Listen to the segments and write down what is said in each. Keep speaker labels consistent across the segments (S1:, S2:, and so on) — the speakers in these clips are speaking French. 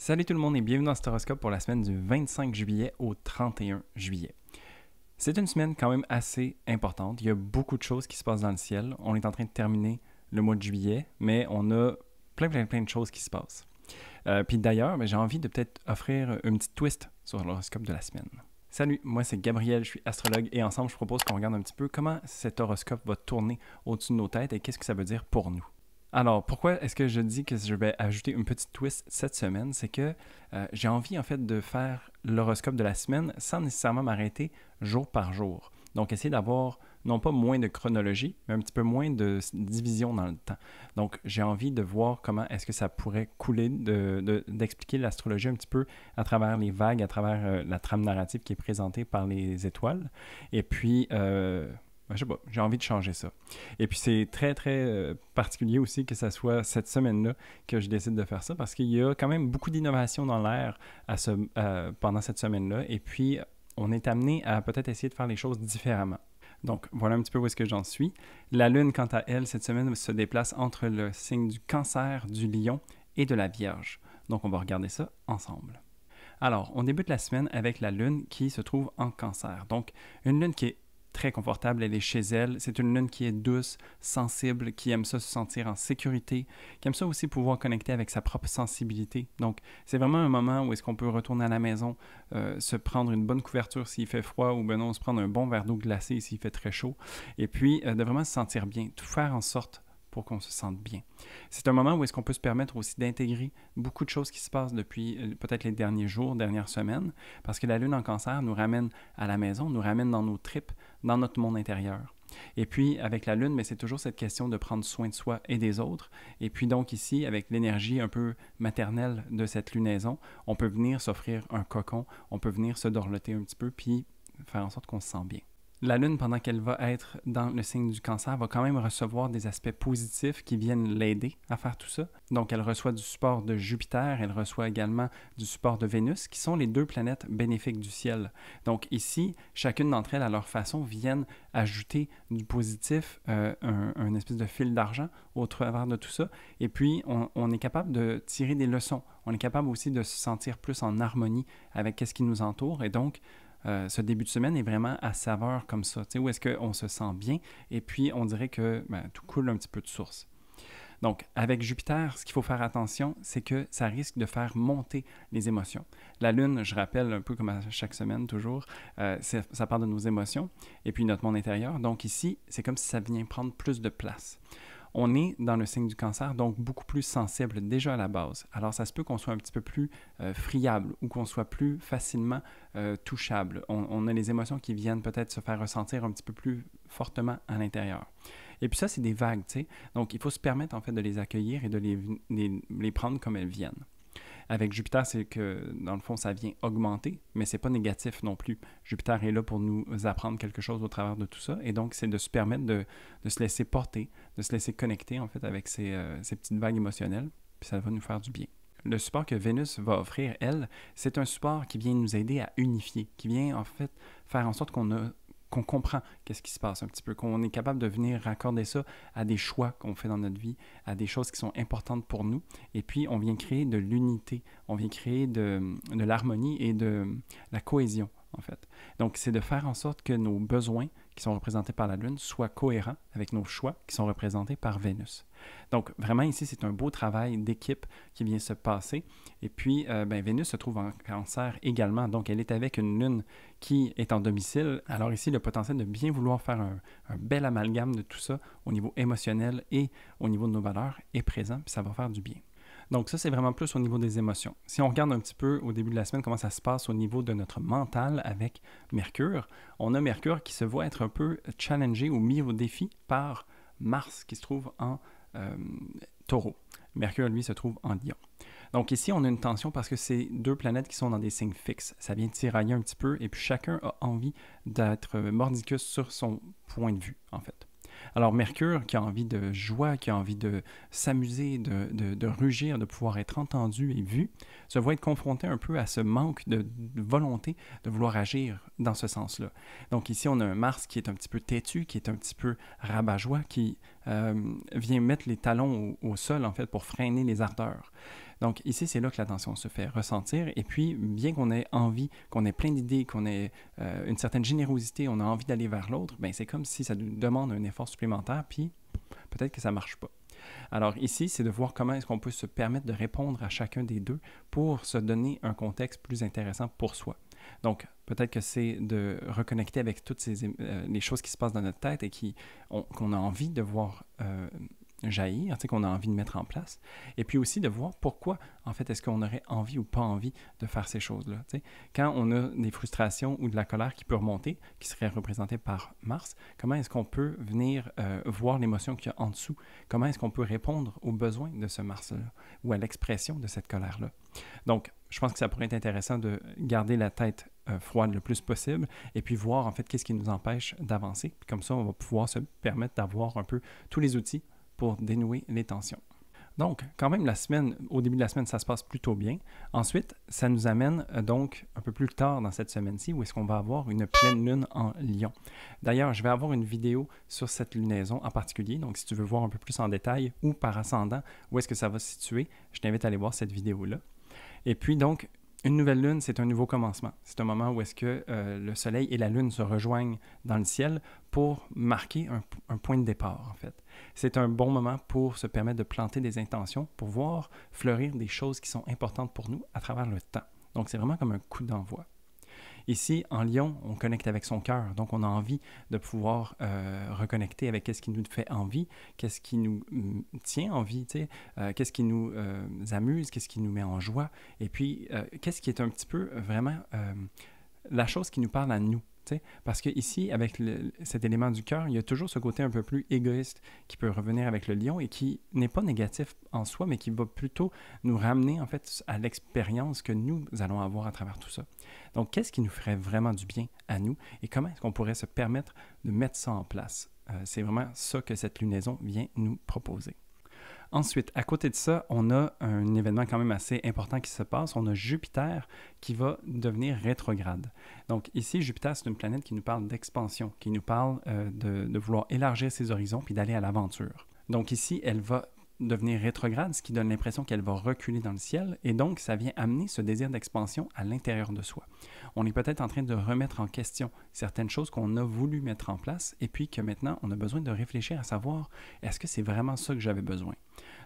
S1: Salut tout le monde et bienvenue dans cet horoscope pour la semaine du 25 juillet au 31 juillet. C'est une semaine quand même assez importante. Il y a beaucoup de choses qui se passent dans le ciel. On est en train de terminer le mois de juillet, mais on a plein de choses qui se passent. Puis d'ailleurs, j'ai envie de peut-être offrir une petite twist sur l'horoscope de la semaine. Salut, moi c'est Gabriel, je suis astrologue et ensemble je propose qu'on regarde un petit peu comment cet horoscope va tourner au-dessus de nos têtes et qu'est-ce que ça veut dire pour nous. Alors, pourquoi est-ce que je dis que je vais ajouter une petite twist cette semaine? C'est que j'ai envie en fait de faire l'horoscope de la semaine sans nécessairement m'arrêter jour par jour. Donc, essayer d'avoir non pas moins de chronologie, mais un petit peu moins de division dans le temps. Donc, j'ai envie de voir comment est-ce que ça pourrait couler, d'expliquer l'astrologie un petit peu à travers les vagues, à travers la trame narrative qui est présentée par les étoiles. Et puis, je sais pas, j'ai envie de changer ça. Et puis c'est très particulier aussi que ça soit cette semaine-là que je décide de faire ça parce qu'il y a quand même beaucoup d'innovation dans l'air pendant cette semaine-là. Et puis on est amené à peut-être essayer de faire les choses différemment. Donc voilà un petit peu où est-ce que j'en suis. La Lune, quant à elle, cette semaine se déplace entre le signe du Cancer, du Lion et de la Vierge. Donc on va regarder ça ensemble. Alors, on débute la semaine avec la Lune qui se trouve en Cancer. Donc une Lune qui est très confortable, elle est chez elle. C'est une lune qui est douce, sensible, qui aime ça se sentir en sécurité, qui aime ça aussi pouvoir connecter avec sa propre sensibilité. Donc, c'est vraiment un moment où est-ce qu'on peut retourner à la maison, se prendre une bonne couverture s'il fait froid ou ben non, se prendre un bon verre d'eau glacée s'il fait très chaud. Et puis, de vraiment se sentir bien, tout faire en sorte pour qu'on se sente bien. C'est un moment où est-ce qu'on peut se permettre aussi d'intégrer beaucoup de choses qui se passent depuis peut-être les derniers jours, dernières semaines, parce que la Lune en Cancer nous ramène à la maison, nous ramène dans nos tripes, dans notre monde intérieur. Et puis, avec la Lune, mais c'est toujours cette question de prendre soin de soi et des autres. Et puis donc ici, avec l'énergie un peu maternelle de cette lunaison, on peut venir s'offrir un cocon, on peut venir se dorloter un petit peu, puis faire en sorte qu'on se sent bien. La Lune, pendant qu'elle va être dans le signe du Cancer, va quand même recevoir des aspects positifs qui viennent l'aider à faire tout ça. Donc, elle reçoit du support de Jupiter, elle reçoit également du support de Vénus, qui sont les deux planètes bénéfiques du ciel. Donc ici, chacune d'entre elles, à leur façon, viennent ajouter du positif, un espèce de fil d'argent au travers de tout ça. Et puis, on est capable de tirer des leçons. On est capable aussi de se sentir plus en harmonie avec ce qui nous entoure. Et donc, ce début de semaine est vraiment à saveur comme ça, où est-ce qu'on se sent bien et puis on dirait que tout coule un petit peu de source. Donc, avec Jupiter, ce qu'il faut faire attention, c'est que ça risque de faire monter les émotions. La Lune, je rappelle un peu comme à chaque semaine toujours, ça part de nos émotions et puis notre monde intérieur. Donc ici, c'est comme si ça vient prendre plus de place. On est dans le signe du Cancer, donc beaucoup plus sensible déjà à la base. Alors, ça se peut qu'on soit un petit peu plus friable ou qu'on soit plus facilement touchable. On a les émotions qui viennent peut-être se faire ressentir un petit peu plus fortement à l'intérieur. Et puis ça, c'est des vagues, tu sais. Donc, il faut se permettre en fait de les accueillir et de les prendre comme elles viennent. Avec Jupiter, c'est que, dans le fond, ça vient augmenter, mais c'est pas négatif non plus. Jupiter est là pour nous apprendre quelque chose au travers de tout ça, et donc c'est de se permettre de se laisser porter, de se laisser connecter, en fait, avec ces petites vagues émotionnelles, puis ça va nous faire du bien. Le support que Vénus va offrir, elle, c'est un support qui vient nous aider à unifier, qui vient, en fait, faire en sorte qu'on comprend qu'est-ce qui se passe un petit peu, qu'on est capable de venir raccorder ça à des choix qu'on fait dans notre vie, à des choses qui sont importantes pour nous. Et puis, on vient créer de l'unité, on vient créer de l'harmonie et de la cohésion, en fait. Donc, c'est de faire en sorte que nos besoins qui sont représentés par la Lune soient cohérents avec nos choix qui sont représentés par Vénus. Donc, vraiment, ici, c'est un beau travail d'équipe qui vient se passer. Et puis, Vénus se trouve en Cancer également. Donc, elle est avec une Lune qui est en domicile. Alors ici, le potentiel de bien vouloir faire un bel amalgame de tout ça au niveau émotionnel et au niveau de nos valeurs est présent, puis ça va faire du bien. Donc ça, c'est vraiment plus au niveau des émotions. Si on regarde un petit peu au début de la semaine comment ça se passe au niveau de notre mental avec Mercure, on a Mercure qui se voit être un peu challengé ou mis au défi par Mars qui se trouve en Taureau. Mercure, lui, se trouve en Lion. Donc ici, on a une tension parce que c'est deux planètes qui sont dans des signes fixes. Ça vient tirailler un petit peu et puis chacun a envie d'être mordicus sur son point de vue, en fait. Alors Mercure, qui a envie de joie, qui a envie de s'amuser, de rugir, de pouvoir être entendu et vu, se voit être confronté un peu à ce manque de volonté de vouloir agir dans ce sens-là. Donc ici, on a un Mars qui est un petit peu têtu, qui est un petit peu rabat-joie, qui vient mettre les talons au sol, en fait, pour freiner les ardeurs. Donc ici, c'est là que l'attention se fait ressentir. Et puis, bien qu'on ait envie, qu'on ait plein d'idées, qu'on ait une certaine générosité, on a envie d'aller vers l'autre, ben c'est comme si ça nous demande un effort supplémentaire, puis peut-être que ça ne marche pas. Alors ici, c'est de voir comment est-ce qu'on peut se permettre de répondre à chacun des deux pour se donner un contexte plus intéressant pour soi. Donc, peut-être que c'est de reconnecter avec toutes les choses qui se passent dans notre tête et qu'on a envie de voir jaillir, qu'on a envie de mettre en place. Et puis aussi de voir pourquoi, en fait, est-ce qu'on aurait envie ou pas envie de faire ces choses-là. Quand on a des frustrations ou de la colère qui peut remonter, qui serait représentée par Mars, comment est-ce qu'on peut venir voir l'émotion qu'il y a en dessous? Comment est-ce qu'on peut répondre aux besoins de ce Mars-là ou à l'expression de cette colère-là? Donc, je pense que ça pourrait être intéressant de garder la tête froide le plus possible et puis voir en fait qu'est-ce qui nous empêche d'avancer. Puis comme ça, on va pouvoir se permettre d'avoir un peu tous les outils pour dénouer les tensions. Donc, quand même, au début de la semaine, ça se passe plutôt bien. Ensuite, ça nous amène donc un peu plus tard dans cette semaine-ci où est-ce qu'on va avoir une pleine lune en Lion. D'ailleurs, je vais avoir une vidéo sur cette lunaison en particulier. Donc, si tu veux voir un peu plus en détail ou par ascendant où est-ce que ça va se situer, je t'invite à aller voir cette vidéo-là. Et puis donc, une nouvelle lune, c'est un nouveau commencement. C'est un moment où est-ce que le soleil et la lune se rejoignent dans le ciel pour marquer un point de départ, en fait. C'est un bon moment pour se permettre de planter des intentions, pour voir fleurir des choses qui sont importantes pour nous à travers le temps. Donc, c'est vraiment comme un coup d'envoi. Ici, en Lion, on connecte avec son cœur. Donc, on a envie de pouvoir reconnecter avec qu'est-ce qui nous fait envie, qu'est-ce qui nous tient en vie, qu'est-ce qui nous amuse, qu'est-ce qui nous met en joie. Et puis, qu'est-ce qui est un petit peu vraiment la chose qui nous parle à nous. Parce qu'ici, avec cet élément du cœur, il y a toujours ce côté un peu plus égoïste qui peut revenir avec le lion et qui n'est pas négatif en soi, mais qui va plutôt nous ramener en fait à l'expérience que nous allons avoir à travers tout ça. Donc, qu'est-ce qui nous ferait vraiment du bien à nous et comment est-ce qu'on pourrait se permettre de mettre ça en place? C'est vraiment ça que cette lunaison vient nous proposer. Ensuite, à côté de ça, on a un événement quand même assez important qui se passe. On a Jupiter qui va devenir rétrograde. Donc ici, Jupiter, c'est une planète qui nous parle d'expansion, qui nous parle de vouloir élargir ses horizons puis d'aller à l'aventure. Donc ici, elle va devenir rétrograde, ce qui donne l'impression qu'elle va reculer dans le ciel, et donc ça vient amener ce désir d'expansion à l'intérieur de soi. On est peut-être en train de remettre en question certaines choses qu'on a voulu mettre en place, et puis que maintenant, on a besoin de réfléchir à savoir, est-ce que c'est vraiment ça que j'avais besoin?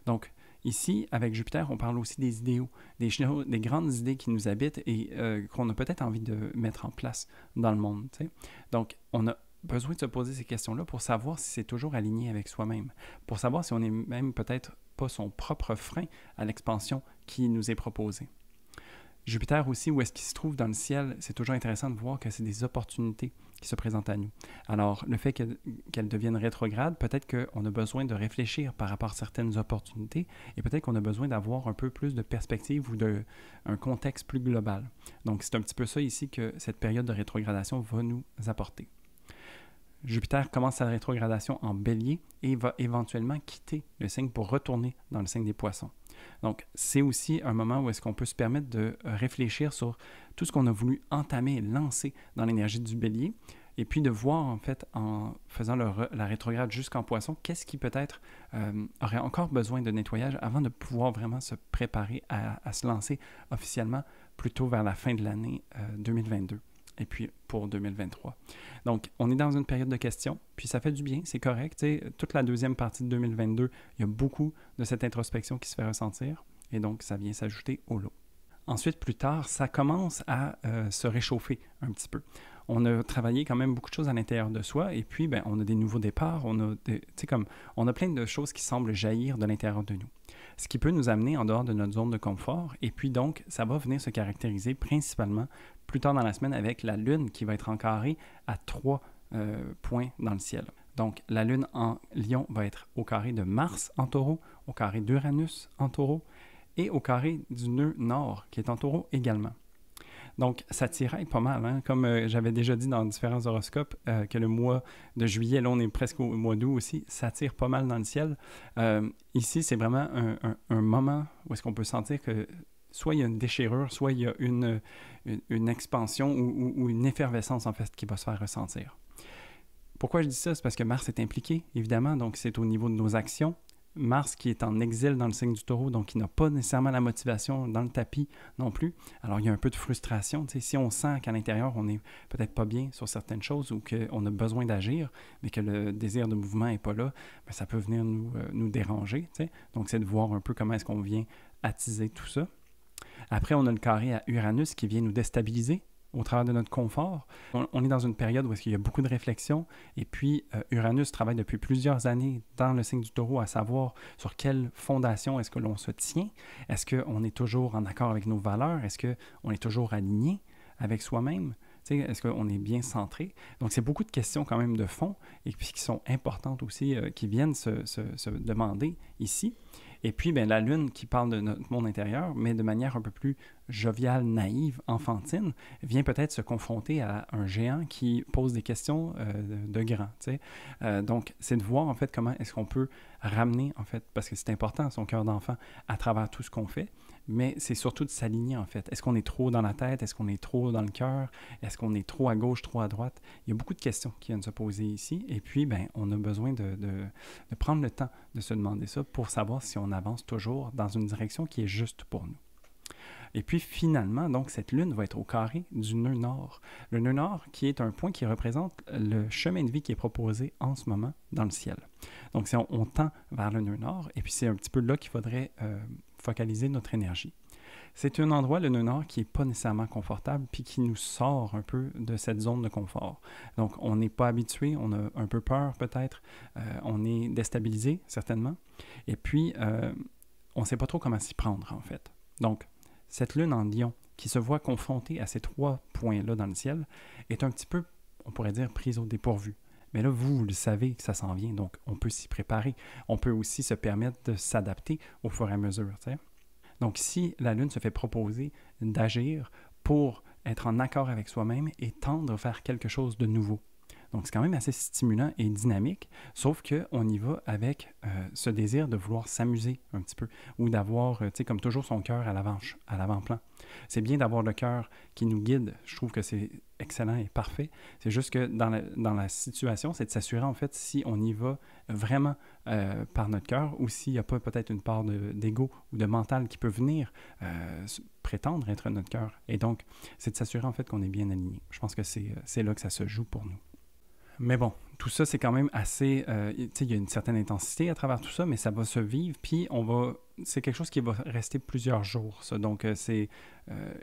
S1: Donc, ici, avec Jupiter, on parle aussi des idéaux, des grandes idées qui nous habitent et qu'on a peut-être envie de mettre en place dans le monde. Donc, on a besoin de se poser ces questions-là pour savoir si c'est toujours aligné avec soi-même, pour savoir si on n'est même peut-être pas son propre frein à l'expansion qui nous est proposée. Jupiter aussi, où est-ce qu'il se trouve dans le ciel, c'est toujours intéressant de voir que c'est des opportunités qui se présentent à nous. Alors, le fait qu'elle devienne rétrograde, peut-être qu'on a besoin de réfléchir par rapport à certaines opportunités et peut-être qu'on a besoin d'avoir un peu plus de perspective ou un contexte plus global. Donc, c'est un petit peu ça ici que cette période de rétrogradation va nous apporter. Jupiter commence sa rétrogradation en Bélier et va éventuellement quitter le signe pour retourner dans le signe des Poissons. Donc, c'est aussi un moment où est-ce qu'on peut se permettre de réfléchir sur tout ce qu'on a voulu entamer et lancer dans l'énergie du Bélier et puis de voir, en fait, en faisant la rétrograde jusqu'en Poisson, qu'est-ce qui peut-être aurait encore besoin de nettoyage avant de pouvoir vraiment se préparer à se lancer officiellement plutôt vers la fin de l'année 2022. Et puis pour 2023. Donc, on est dans une période de questions, puis ça fait du bien, c'est correct. Toute la deuxième partie de 2022, il y a beaucoup de cette introspection qui se fait ressentir, et donc ça vient s'ajouter au lot. Ensuite, plus tard, ça commence à se réchauffer un petit peu. On a travaillé quand même beaucoup de choses à l'intérieur de soi, et puis on a des nouveaux départs, on a plein de choses qui semblent jaillir de l'intérieur de nous. Ce qui peut nous amener en dehors de notre zone de confort, et puis donc, ça va venir se caractériser principalement plus tard dans la semaine avec la Lune qui va être encarrée à 3 points dans le ciel. Donc, la Lune en Lion va être au carré de Mars en Taureau, au carré d'Uranus en Taureau et au carré du nœud nord qui est en Taureau également. Donc, ça tiraille pas mal, hein? Comme j'avais déjà dit dans différents horoscopes, que le mois de juillet, là on est presque au mois d'août aussi, ça tire pas mal dans le ciel. Ici, c'est vraiment un moment où est-ce qu'on peut sentir que soit il y a une déchirure, soit il y a une expansion ou une effervescence en fait qui va se faire ressentir. Pourquoi je dis ça? C'est parce que Mars est impliqué, évidemment, donc c'est au niveau de nos actions. Mars qui est en exil dans le signe du Taureau, donc qui n'a pas nécessairement la motivation dans le tapis non plus. Alors, il y a un peu de frustration. Si on sent qu'à l'intérieur, on n'est peut-être pas bien sur certaines choses ou qu'on a besoin d'agir, mais que le désir de mouvement n'est pas là, bien, ça peut venir nous déranger. Donc, c'est de voir un peu comment est-ce qu'on vient attiser tout ça. Après, on a le carré à Uranus qui vient nous déstabiliser au travers de notre confort. On est dans une période où il y a beaucoup de réflexion et puis Uranus travaille depuis plusieurs années dans le signe du Taureau à savoir sur quelle fondation est-ce que l'on se tient. Est-ce qu'on est toujours en accord avec nos valeurs? Est-ce qu'on est toujours aligné avec soi-même? Est-ce qu'on est bien centré? Donc, c'est beaucoup de questions quand même de fond et puis qui sont importantes aussi, qui viennent se demander ici. Et puis, bien, la Lune qui parle de notre monde intérieur, mais de manière un peu plus joviale, naïve, enfantine, vient peut-être se confronter à un géant qui pose des questions de grand. Donc, c'est de voir en fait comment est-ce qu'on peut ramener, en fait, parce que c'est important, son cœur d'enfant, à travers tout ce qu'on fait, mais c'est surtout de s'aligner en fait. Est-ce qu'on est trop dans la tête? Est-ce qu'on est trop dans le cœur? Est-ce qu'on est trop à gauche, trop à droite? Il y a beaucoup de questions qui viennent se poser ici, et puis, bien, on a besoin de prendre le temps de se demander ça pour savoir si on avance toujours dans une direction qui est juste pour nous. Et puis finalement, donc, cette lune va être au carré du nœud nord. Le nœud nord qui est un point qui représente le chemin de vie qui est proposé en ce moment dans le ciel. Donc, on tend vers le nœud nord et puis c'est un petit peu là qu'il faudrait focaliser notre énergie. C'est un endroit, le nœud nord, qui n'est pas nécessairement confortable puis qui nous sort un peu de cette zone de confort. Donc, on n'est pas habitué, on a un peu peur peut-être, on est déstabilisé certainement et puis on ne sait pas trop comment s'y prendre en fait. Donc, cette lune en Lion, qui se voit confrontée à ces trois points-là dans le ciel, est un petit peu, on pourrait dire, prise au dépourvu. Mais là, vous le savez que ça s'en vient, donc on peut s'y préparer. On peut aussi se permettre de s'adapter au fur et à mesure. Donc, si la lune se fait proposer d'agir pour être en accord avec soi-même et tendre vers quelque chose de nouveau. Donc, c'est quand même assez stimulant et dynamique, sauf qu'on y va avec ce désir de vouloir s'amuser un petit peu ou d'avoir, tu sais, comme toujours, son cœur à l'avant-plan. C'est bien d'avoir le cœur qui nous guide. Je trouve que c'est excellent et parfait. C'est juste que dans la situation, c'est de s'assurer, en fait, si on y va vraiment par notre cœur ou s'il n'y a pas peut-être une part d'ego ou de mental qui peut venir prétendre être notre cœur. Et donc, c'est de s'assurer, en fait, qu'on est bien aligné. Je pense que c'est là que ça se joue pour nous. Mais bon, tout ça, c'est quand même assez... tu sais, il y a une certaine intensité à travers tout ça, mais ça va se vivre, puis c'est quelque chose qui va rester plusieurs jours, ça. Donc, c'est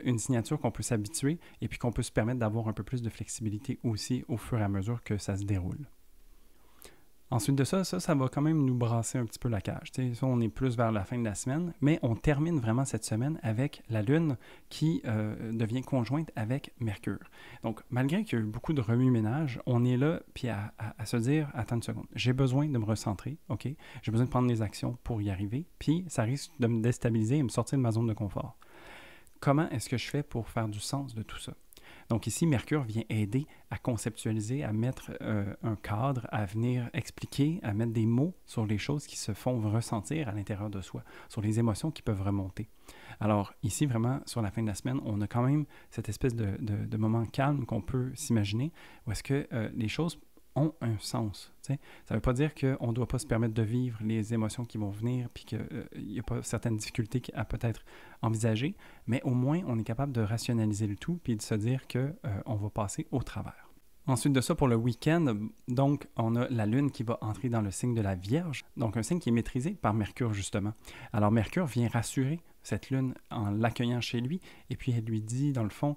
S1: une signature qu'on peut s'habituer et puis qu'on peut se permettre d'avoir un peu plus de flexibilité aussi au fur et à mesure que ça se déroule. Ensuite de ça va quand même nous brasser un petit peu la cage. T'sais, ça, on est plus vers la fin de la semaine, mais on termine vraiment cette semaine avec la Lune qui devient conjointe avec Mercure. Donc, malgré qu'il y a eu beaucoup de remue-ménage, on est là puis à se dire, attends une seconde, j'ai besoin de me recentrer, OK? J'ai besoin de prendre des actions pour y arriver, puis ça risque de me déstabiliser et me sortir de ma zone de confort. Comment est-ce que je fais pour faire du sens de tout ça? Donc ici, Mercure vient aider à conceptualiser, à mettre un cadre, à venir expliquer, à mettre des mots sur les choses qui se font ressentir à l'intérieur de soi, sur les émotions qui peuvent remonter. Alors ici, vraiment, sur la fin de la semaine, on a quand même cette espèce de moment calme qu'on peut s'imaginer, où est-ce que les choses ont un sens. T'sais. Ça ne veut pas dire qu'on ne doit pas se permettre de vivre les émotions qui vont venir puis qu'il n'y a pas certaines difficultés à peut-être envisager, mais au moins on est capable de rationaliser le tout puis de se dire qu'on va passer au travers. Ensuite de ça, pour le week-end, donc, on a la Lune qui va entrer dans le signe de la Vierge, donc un signe qui est maîtrisé par Mercure, justement. Alors, Mercure vient rassurer cette Lune en l'accueillant chez lui, et puis elle lui dit, dans le fond,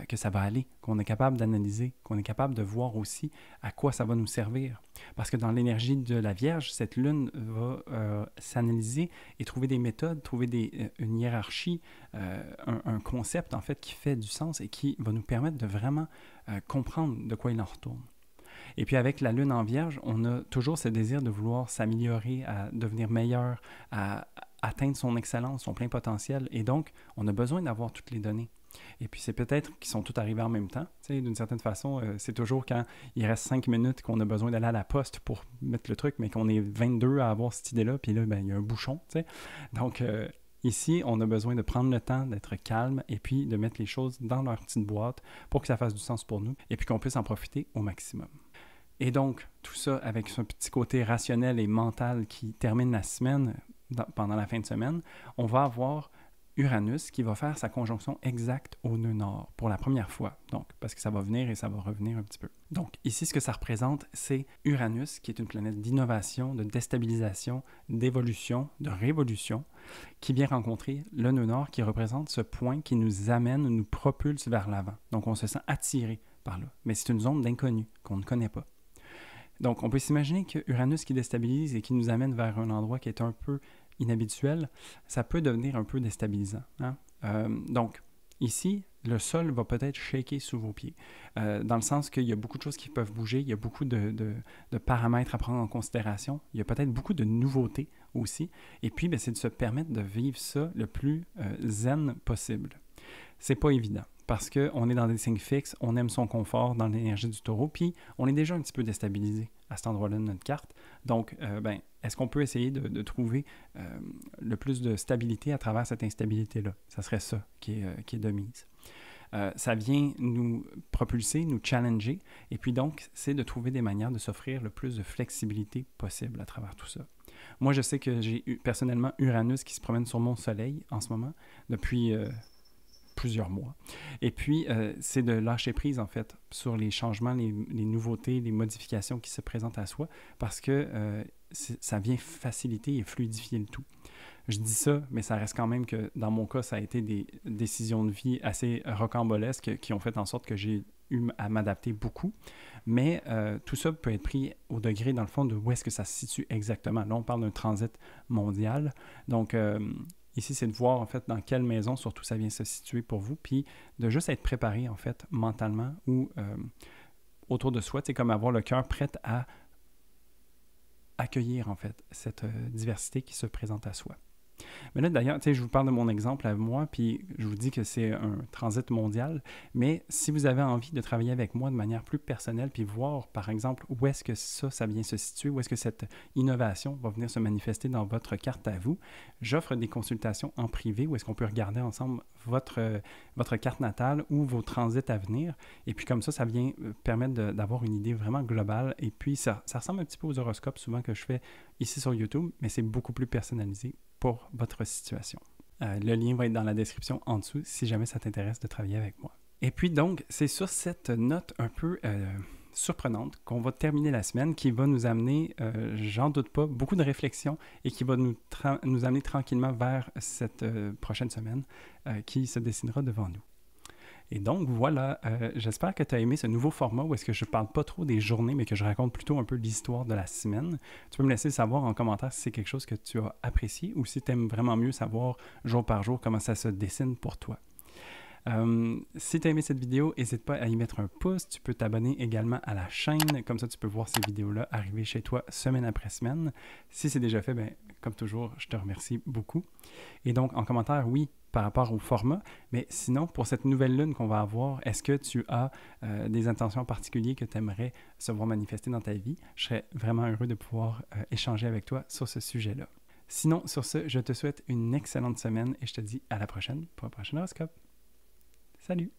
S1: que ça va aller, qu'on est capable d'analyser, qu'on est capable de voir aussi à quoi ça va nous servir. Parce que dans l'énergie de la Vierge, cette Lune va s'analyser et trouver des méthodes, trouver une hiérarchie, un concept, en fait, qui fait du sens et qui va nous permettre de vraiment comprendre de quoi il en retourne. Et puis avec la Lune en Vierge, on a toujours ce désir de vouloir s'améliorer, à devenir meilleur, à atteindre son excellence, son plein potentiel. Et donc, on a besoin d'avoir toutes les données. Et puis c'est peut-être qu'ils sont tous arrivés en même temps. Tu sais, d'une certaine façon, c'est toujours quand il reste 5 minutes qu'on a besoin d'aller à la poste pour mettre le truc, mais qu'on est 22 à avoir cette idée-là, puis là, ben, il y a un bouchon. Tu sais. Donc, ici, on a besoin de prendre le temps d'être calme et puis de mettre les choses dans leur petite boîte pour que ça fasse du sens pour nous et puis qu'on puisse en profiter au maximum. Et donc, tout ça avec ce petit côté rationnel et mental qui termine la semaine, pendant la fin de semaine, on va avoir Uranus qui va faire sa conjonction exacte au nœud nord pour la première fois. Donc, parce que ça va venir et ça va revenir un petit peu. Donc, ici, ce que ça représente, c'est Uranus, qui est une planète d'innovation, de déstabilisation, d'évolution, de révolution, qui vient rencontrer le nœud nord qui représente ce point qui nous amène, nous propulse vers l'avant. Donc, on se sent attiré par là. Mais c'est une zone d'inconnu qu'on ne connaît pas. Donc, on peut s'imaginer que Uranus qui déstabilise et qui nous amène vers un endroit qui est un peu inhabituel, ça peut devenir un peu déstabilisant. Hein? Donc, ici, le sol va peut-être shaker sous vos pieds, dans le sens qu'il y a beaucoup de choses qui peuvent bouger, il y a beaucoup de paramètres à prendre en considération, il y a peut-être beaucoup de nouveautés aussi, et puis, c'est de se permettre de vivre ça le plus zen possible. C'est pas évident. Parce qu'on est dans des signes fixes, on aime son confort dans l'énergie du taureau, puis on est déjà un petit peu déstabilisé à cet endroit-là de notre carte. Donc, est-ce qu'on peut essayer de trouver le plus de stabilité à travers cette instabilité-là? Ça serait ça qui est de mise. Ça vient nous propulser, nous challenger, et puis donc, c'est de trouver des manières de s'offrir le plus de flexibilité possible à travers tout ça. Moi, je sais que j'ai personnellement Uranus qui se promène sur mon soleil en ce moment, depuis plusieurs mois. Et puis, c'est de lâcher prise, en fait, sur les changements, les nouveautés, les modifications qui se présentent à soi, parce que ça vient faciliter et fluidifier le tout. Je dis ça, mais ça reste quand même que, dans mon cas, ça a été des décisions de vie assez rocambolesques qui ont fait en sorte que j'ai eu à m'adapter beaucoup. Mais tout ça peut être pris au degré, dans le fond, de où est-ce que ça se situe exactement. Là, on parle d'un transit mondial. Donc, ici, c'est de voir, en fait, dans quelle maison, surtout, ça vient se situer pour vous, puis de juste être préparé, en fait, mentalement ou autour de soi. C'est comme avoir le cœur prêt à accueillir, en fait, cette diversité qui se présente à soi. Mais là, d'ailleurs, je vous parle de mon exemple à moi, puis je vous dis que c'est un transit mondial, mais si vous avez envie de travailler avec moi de manière plus personnelle, puis voir, par exemple, où est-ce que ça vient se situer, où est-ce que cette innovation va venir se manifester dans votre carte à vous, j'offre des consultations en privé où est-ce qu'on peut regarder ensemble votre carte natale ou vos transits à venir, et puis comme ça vient permettre d'avoir une idée vraiment globale, et puis ça ressemble un petit peu aux horoscopes souvent que je fais ici sur YouTube, mais c'est beaucoup plus personnalisé pour votre situation. Le lien va être dans la description en dessous si jamais ça t'intéresse de travailler avec moi. Et puis donc, c'est sur cette note un peu surprenante qu'on va terminer la semaine qui va nous amener, j'en doute pas, beaucoup de réflexion et qui va nous amener tranquillement vers cette prochaine semaine qui se dessinera devant nous. Et donc, voilà, j'espère que tu as aimé ce nouveau format où est-ce que je ne parle pas trop des journées, mais que je raconte plutôt un peu l'histoire de la semaine. Tu peux me laisser savoir en commentaire si c'est quelque chose que tu as apprécié ou si tu aimes vraiment mieux savoir jour par jour comment ça se dessine pour toi. Si tu as aimé cette vidéo, n'hésite pas à y mettre un pouce. Tu peux t'abonner également à la chaîne. Comme ça, tu peux voir ces vidéos-là arriver chez toi semaine après semaine. Si c'est déjà fait, comme toujours, je te remercie beaucoup. Et donc, en commentaire, oui, par rapport au format, mais sinon, pour cette nouvelle lune qu'on va avoir, est-ce que tu as des intentions particulières que tu aimerais se voir manifester dans ta vie? Je serais vraiment heureux de pouvoir échanger avec toi sur ce sujet-là. Sinon, sur ce, je te souhaite une excellente semaine et je te dis à la prochaine pour un prochain horoscope. Salut!